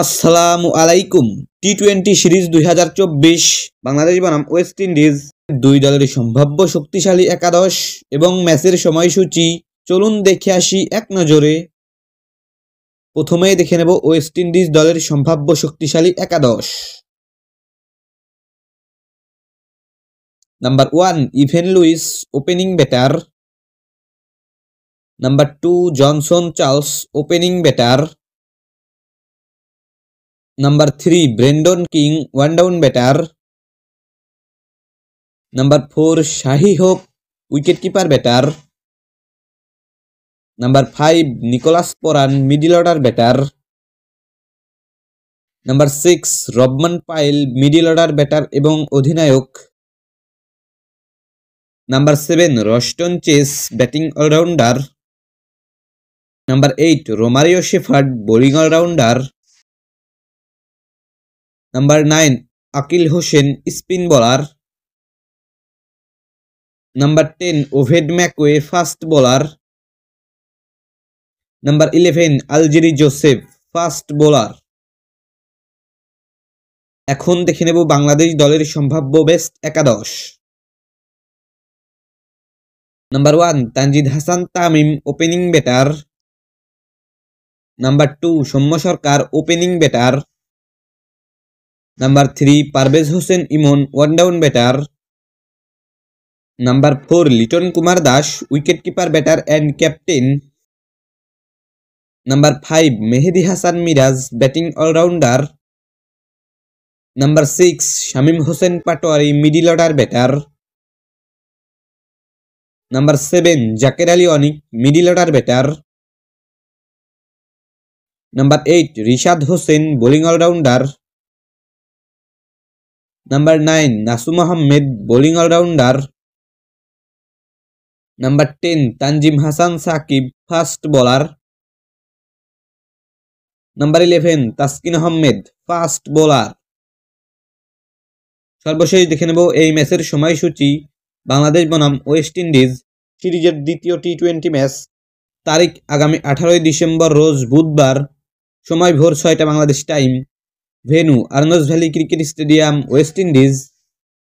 আসসালামু আলাইকুম। টি-20 সিরিজ 2024 বাংলাদেশ বনাম ওয়েস্ট ইন্ডিজ দুই দলের সম্ভাব্য শক্তিশালী একাদশ এবং ম্যাচের সময়সূচি চলুন দেখে আসি এক নজরে। প্রথমেই দেখে নেব ওয়েস্ট ইন্ডিজ দলের সম্ভাব্য শক্তিশালী একাদশ। Number 1 even Luis opening batter. Number 2 Johnson Charles opening batter. Number 3 Brandon King one down batter. Number 4 Shahi Hope wicketkeeper batter. Number 5 Nicholas Poran middle order batter. Number 6 Robman Pyle middle order batter এবং অধিনায়ক। Number 7 Roston Chase batting all-rounder. Number 8 Romario Shepherd bowling all-rounder. Number 9 Akil Hossain spin bowler. Number 10 Oved McQuay fast bowler. Number 11 Algeri Joseph fast bowler. এখন দেখে নেব বাংলাদেশ দলের সম্ভাব্য best একাদশ। Number 1 Tanjid Hasan Tamim opening batter. Number 2 Soumya Sarkar opening batter. Number 3 Parvez Hossain Emon one down batter. Number 4 Liton Kumar Das wicketkeeper batter and captain. Number 5 Mehedi Hasan Miraz batting allrounder. Number 6 Shamim Hossain Patwari middle order batter. Number 7 Jaker Ali Anik middle order batter. Number 8 Rishad Hossain bowling allrounder. Number 9 Nasum Ahmed bowling allrounder. Number 10 Tanzim Hasan Sakib fast bowler. Number 11 Taskin Ahmed fast bowler. সর্বশেষ দেখে নেব এই ম্যাচের সময়সূচি। বাংলাদেশ বনাম West Indies সিরিজের দ্বিতীয় টি-20 match, তারিখ আগামী 18 ডিসেম্বর রোজ বুধবার, সময় ভোর 6টা Bangladesh time, venue Arnos valley cricket stadium, West Indies.